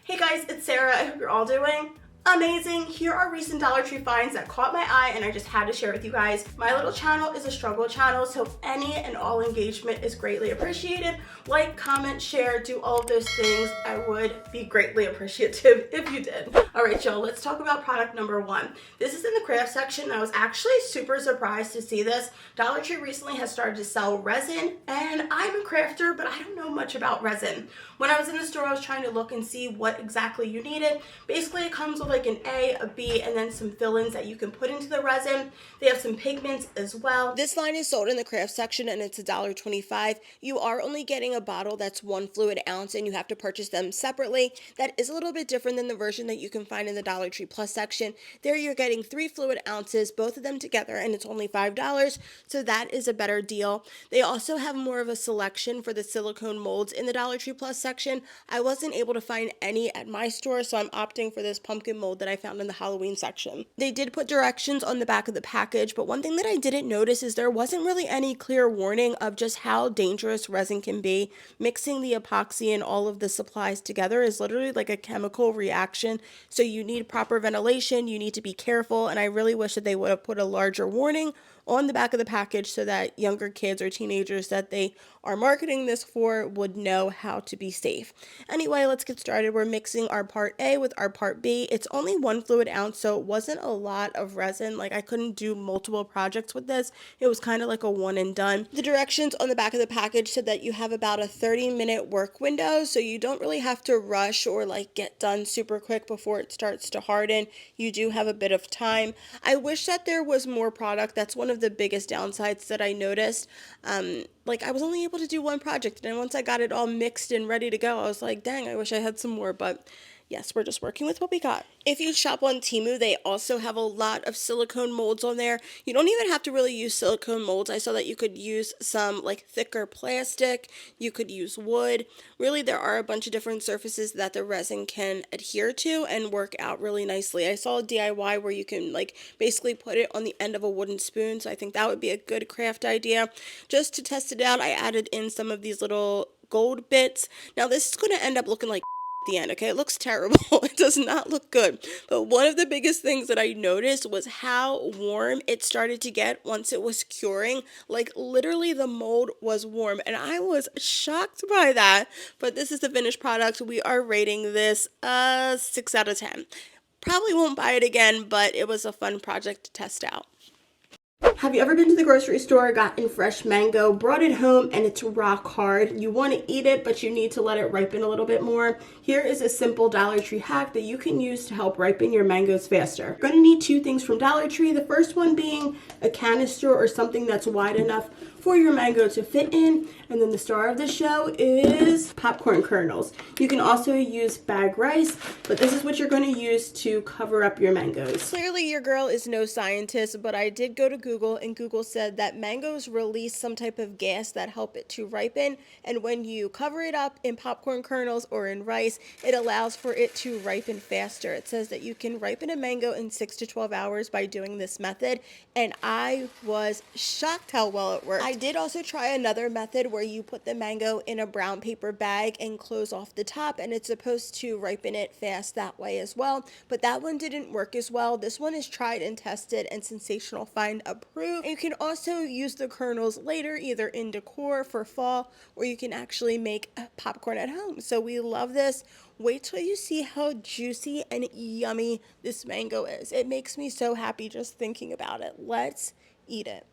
Hey guys, it's Sarah. I hope you're all doing amazing. Here are recent Dollar Tree finds that caught my eye and I just had to share with you guys. My little channel is a struggle channel, so any and all engagement is greatly appreciated. Like, comment, share, do all of those things. I would be greatly appreciative if you did. All right, y'all, let's talk about product number one. This is in the craft section, and I was actually super surprised to see this. Dollar Tree recently has started to sell resin, and I'm a crafter, but I don't know much about resin. When I was in the store, I was trying to look and see what exactly you needed. Basically, it comes with like an A, a B, and then some fill-ins that you can put into the resin. They have some pigments as well. This line is sold in the craft section and it's $1.25. You are only getting a bottle that's 1 fluid ounce and you have to purchase them separately. That is a little bit different than the version that you can find in the Dollar Tree Plus section. There you're getting 3 fluid ounces, both of them together, and it's only $5, so that is a better deal. They also have more of a selection for the silicone molds in the Dollar Tree Plus section. I wasn't able to find any at my store, so I'm opting for this pumpkin mold that I found in the Halloween section. They did put directions on the back of the package, but one thing that I didn't notice is there wasn't really any clear warning of just how dangerous resin can be. Mixing the epoxy and all of the supplies together is literally like a chemical reaction, so you need proper ventilation, you need to be careful, and I really wish that they would have put a larger warning on the back of the package so that younger kids or teenagers that they are marketing this for would know how to be safe. Anyway, let's get started. We're mixing our part A with our part B. It's only 1 fluid ounce, so it wasn't a lot of resin. Like, I couldn't do multiple projects with this. It was kind of like a one and done. The directions on the back of the package said that you have about a 30-minute work window, so you don't really have to rush or like get done super quick before it starts to harden. You do have a bit of time. I wish that there was more product. That's one of the biggest downsides that I noticed. Like, I was only able to do one project, and once I got it all mixed and ready to go, I was like, dang, I wish I had some more, but yes, we're just working with what we got. If you shop on Temu, they also have a lot of silicone molds on there. You don't even have to really use silicone molds. I saw that you could use some like thicker plastic. You could use wood. Really, there are a bunch of different surfaces that the resin can adhere to and work out really nicely. I saw a DIY where you can like basically put it on the end of a wooden spoon. So I think that would be a good craft idea. Just to test it out, I added in some of these little gold bits. Now this is going to end up looking like the end, okay? It looks terrible. It does not look good. But one of the biggest things that I noticed was how warm it started to get once it was curing. Like, literally the mold was warm, and I was shocked by that. But this is the finished product. We are rating this 6 out of 10. Probably won't buy it again, but it was a fun project to test out. Have you ever been to the grocery store, gotten fresh mango, brought it home, and it's rock hard? You want to eat it, but you need to let it ripen a little bit more. Here is a simple Dollar Tree hack that you can use to help ripen your mangoes faster. You're going to need 2 things from Dollar Tree. The first one being a canister or something that's wide enough for your mango to fit in. And then the star of the show is popcorn kernels. You can also use bag rice, but this is what you're going to use to cover up your mangoes. Clearly your girl is no scientist, but I did go to Google, and Google said that mangoes release some type of gas that help it to ripen, and when you cover it up in popcorn kernels or in rice, it allows for it to ripen faster. It says that you can ripen a mango in 6 to 12 hours by doing this method, and I was shocked how well it worked. I did also try another method where you put the mango in a brown paper bag and close off the top, and it's supposed to ripen it fast that way as well, but that one didn't work as well. This one is tried and tested and Sensational Find approved. And you can also use the kernels later, either in decor for fall, or you can actually make popcorn at home. So we love this. Wait till you see how juicy and yummy this mango is. It makes me so happy just thinking about it. Let's eat it.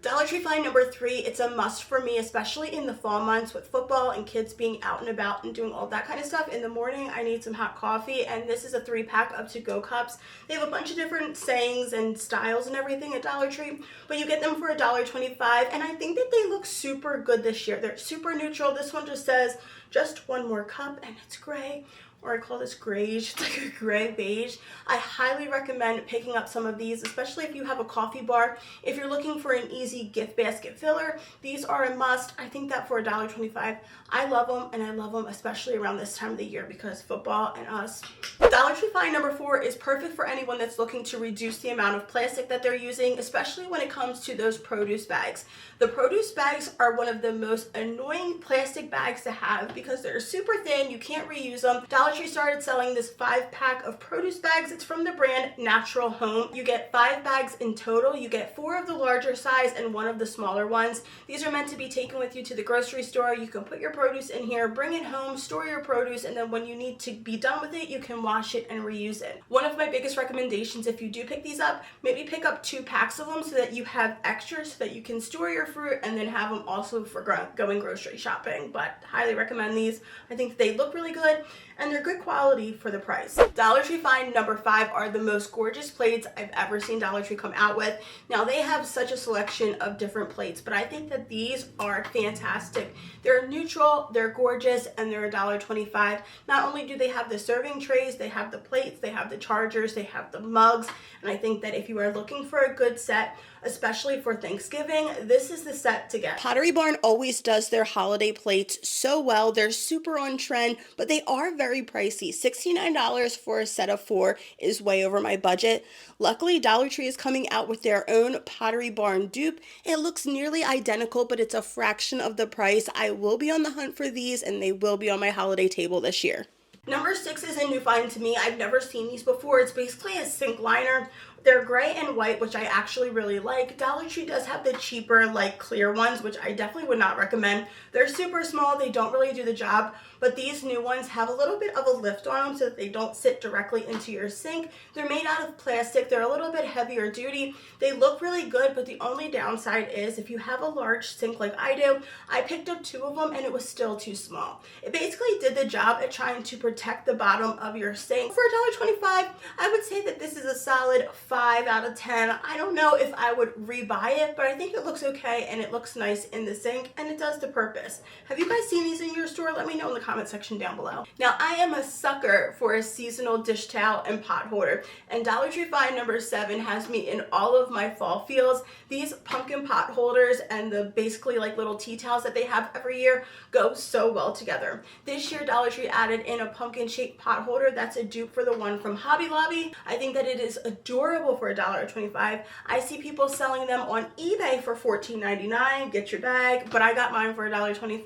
Dollar Tree find number 3, it's a must for me, especially in the fall months with football and kids being out and about and doing all that kind of stuff. In the morning, I need some hot coffee, and this is a 3-pack of to-go cups. They have a bunch of different sayings and styles and everything at Dollar Tree, but you get them for $1.25, and I think that they look super good this year. They're super neutral. This one just says, just 1 more cup, and it's gray. Or I call this grayish. It's like a gray beige. I highly recommend picking up some of these, especially if you have a coffee bar. If you're looking for an easy gift basket filler, these are a must. I think that for $1.25, I love them, and I love them especially around this time of the year because football and us. Dollar Tree find number 4 is perfect for anyone that's looking to reduce the amount of plastic that they're using, especially when it comes to those produce bags. The produce bags are one of the most annoying plastic bags to have because they're super thin, you can't reuse them. Dollar Dollar Tree started selling this 5-pack of produce bags. It's from the brand Natural Home. You get 5 bags in total. You get 4 of the larger size and 1 of the smaller ones. These are meant to be taken with you to the grocery store. You can put your produce in here, bring it home, store your produce, and then when you need to be done with it, you can wash it and reuse it. One of my biggest recommendations, if you do pick these up, maybe pick up 2 packs of them so that you have extras so that you can store your fruit and then have them also for going grocery shopping. But highly recommend these. I think they look really good and they're good quality for the price. Dollar Tree find number 5 are the most gorgeous plates I've ever seen Dollar Tree come out with. Now they have such a selection of different plates, but I think that these are fantastic. They're neutral, they're gorgeous, and they're $1.25. Not only do they have the serving trays, they have the plates, they have the chargers, they have the mugs, and I think that if you are looking for a good set, especially for Thanksgiving, this is the set to get. Pottery Barn always does their holiday plates so well. They're super on trend, but they are very pricey. $69 for a set of 4 is way over my budget. Luckily, Dollar Tree is coming out with their own Pottery Barn dupe. It looks nearly identical, but it's a fraction of the price. I will be on the hunt for these, and they will be on my holiday table this year. Number 6 is a new find to me. I've never seen these before. It's basically a sink liner. They're gray and white, which I actually really like. Dollar Tree does have the cheaper, like, clear ones, which I definitely would not recommend. They're super small. They don't really do the job, but these new ones have a little bit of a lift on them so that they don't sit directly into your sink. They're made out of plastic. They're a little bit heavier duty. They look really good, but the only downside is if you have a large sink like I do, I picked up 2 of them and it was still too small. It basically did the job at trying to protect the bottom of your sink. For $1.25, I would say that this is a solid 5 out of 10. I don't know if I would rebuy it, but I think it looks okay and it looks nice in the sink and it does the purpose. Have you guys seen these in your store? Let me know in the comment section down below. Now, I am a sucker for a seasonal dish towel and pot holder, and Dollar Tree find number 7 has me in all of my fall feels. These pumpkin pot holders and the basically like little tea towels that they have every year go so well together. This year, Dollar Tree added in a pumpkin shaped pot holder that's a dupe for the one from Hobby Lobby. I think that it is adorable for $1.25. I see people selling them on eBay for $14.99. Get your bag, but I got mine for $1.25.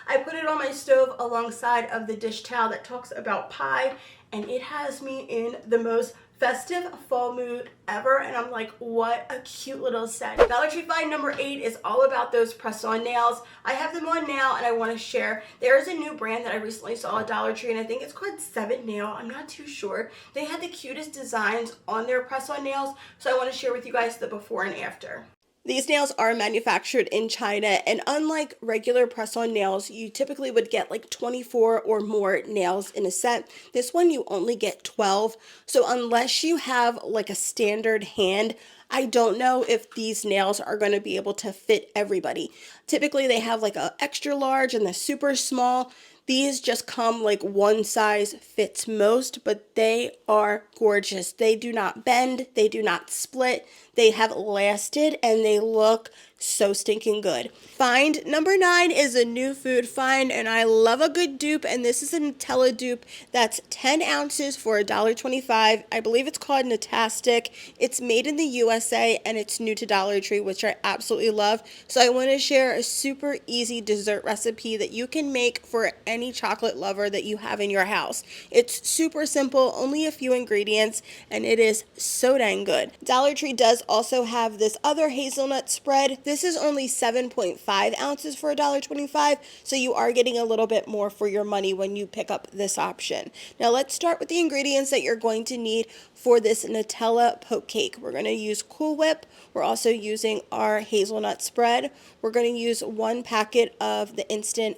I put it on my stove alongside of the dish towel that talks about pie, and it has me in the most festive fall mood ever, and I'm like, what a cute little set. Dollar Tree find number 8 is all about those press-on nails. I have them on now and I want to share. There is a new brand that I recently saw at Dollar Tree, and I think it's called 7 Nail. I'm not too sure. They had the cutest designs on their press-on nails, so I want to share with you guys the before and after. These nails are manufactured in China, and unlike regular press-on nails, you typically would get like 24 or more nails in a set. This one you only get 12, so unless you have like a standard hand, I don't know if these nails are going to be able to fit everybody. Typically they have like a extra large and the super small. These just come like one size fits most, but they are gorgeous. They do not bend, they do not split, they have lasted, and they look so stinking good. Find number 9 is a new food find, and I love a good dupe, and this is a Nutella dupe that's 10 ounces for $1.25. I believe it's called Natastic. It's made in the USA, and it's new to Dollar Tree, which I absolutely love. So I want to share a super easy dessert recipe that you can make for any chocolate lover that you have in your house. It's super simple, only a few ingredients, and it is so dang good. Dollar Tree does also have this other hazelnut spread. This is only 7.5 ounces for $1.25, so you are getting a little bit more for your money when you pick up this option. Now let's start with the ingredients that you're going to need for this Nutella poke cake. We're going to use Cool Whip. We're also using our hazelnut spread. We're going to use 1 packet of the instant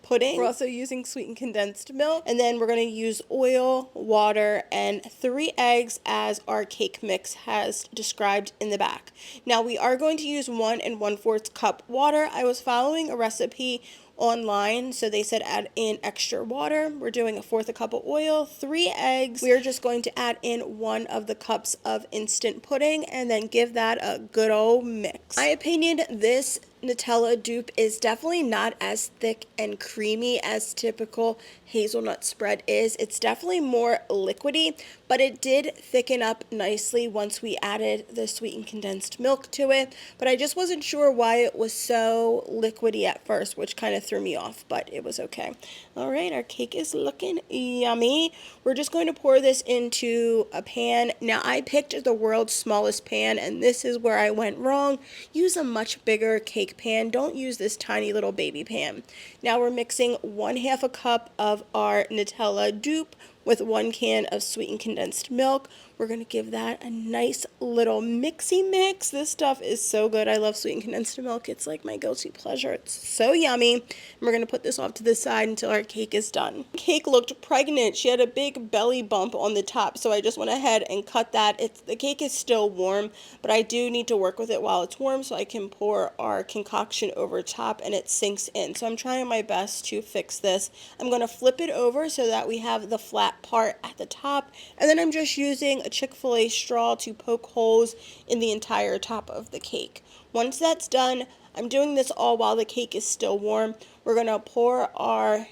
pudding. We're also using sweetened condensed milk, and then we're going to use oil, water, and 3 eggs as our cake mix has described in the back. Now we are going to use 1 1/4 cup water. I was following a recipe online, so they said add in extra water. We're doing 1/4 cup of oil, 3 eggs. We're just going to add in 1 of the cups of instant pudding and then give that a good old mix. In my opinion, this Nutella dupe is definitely not as thick and creamy as typical hazelnut spread is. It's definitely more liquidy, but it did thicken up nicely once we added the sweetened condensed milk to it. But I just wasn't sure why it was so liquidy at first, which kind of threw me off, but it was okay. All right, our cake is looking yummy. We're just going to pour this into a pan. Now, I picked the world's smallest pan, and this is where I went wrong. Use a much bigger cake pan. Don't use this tiny little baby pan. Now we're mixing 1/2 a cup of our Nutella dupe with 1 can of sweetened condensed milk. We're going to give that a nice little mixy mix. This stuff is so good. I love sweetened condensed milk. It's like my guilty pleasure. It's so yummy. And we're going to put this off to the side until our cake is done. Cake looked pregnant. She had a big belly bump on the top, so I just went ahead and cut that. The cake is still warm, but I do need to work with it while it's warm so I can pour our concoction over top and it sinks in. So I'm trying my best to fix this. I'm going to flip it over so that we have the flat part at the top, and then I'm just using a Chick-fil-A straw to poke holes in the entire top of the cake. Once that's done, I'm doing this all while the cake is still warm. We're going to pour our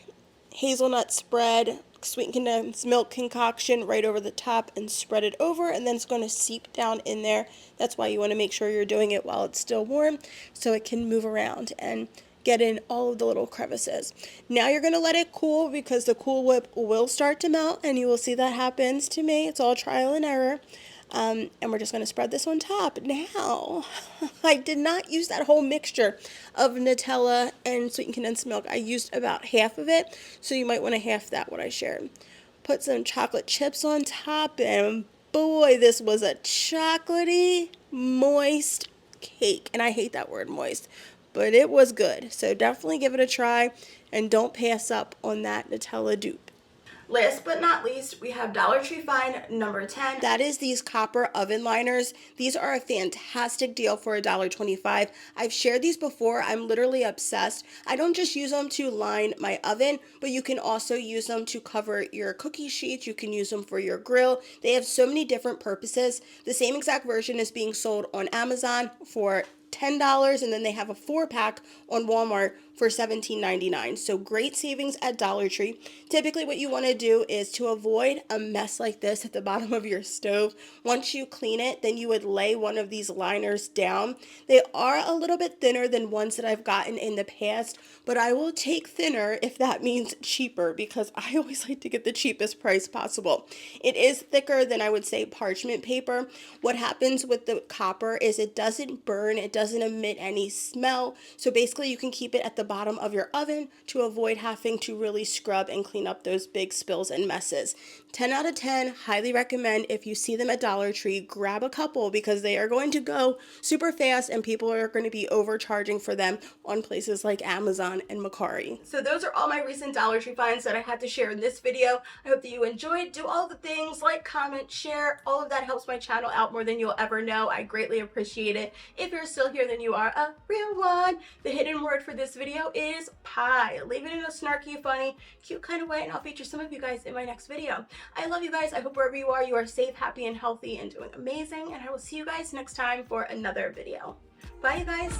hazelnut spread, sweetened condensed milk concoction right over the top and spread it over, and then it's going to seep down in there. That's why you want to make sure you're doing it while it's still warm so it can move around and get in all of the little crevices. Now you're going to let it cool because the Cool Whip will start to melt, and you will see that happens to me. It's all trial and error. And we're just going to spread this on top. Now, I did not use that whole mixture of Nutella and sweetened condensed milk. I used about half of it, so you might want to half that what I shared. Put some chocolate chips on top, and boy, this was a chocolatey, moist cake. And I hate that word, moist, but it was good. So definitely give it a try, and don't pass up on that Nutella dupe. Last but not least, we have Dollar Tree Find number 10. That is these copper oven liners. These are a fantastic deal for $1.25. I've shared these before. I'm literally obsessed. I don't just use them to line my oven, but you can also use them to cover your cookie sheets. You can use them for your grill. They have so many different purposes. The same exact version is being sold on Amazon for $10, and then they have a 4-pack on Walmart for $17.99. So great savings at Dollar Tree. Typically what you want to do is to avoid a mess like this at the bottom of your stove. Once you clean it, then you would lay one of these liners down. They are a little bit thinner than ones that I've gotten in the past, but I will take thinner if that means cheaper, because I always like to get the cheapest price possible. It is thicker than, I would say, parchment paper. What happens with the copper is it doesn't burn, it doesn't emit any smell. So basically you can keep it at the bottom of your oven to avoid having to really scrub and clean up those big spills and messes. 10 out of 10, highly recommend. If you see them at Dollar Tree, grab a couple because they are going to go super fast and people are going to be overcharging for them on places like Amazon and Mercari. So those are all my recent Dollar Tree finds that I had to share in this video. I hope that you enjoyed. Do all the things, like, comment, share. All of that helps my channel out more than you'll ever know. I greatly appreciate it. If you're still here, then you are a real one. The hidden word for this video is pie. Leave it in a snarky, funny, cute kind of way, and I'll feature some of you guys in my next video. I love you guys. I hope wherever you are safe, happy, and healthy, and doing amazing. And I will see you guys next time for another video. Bye, you guys.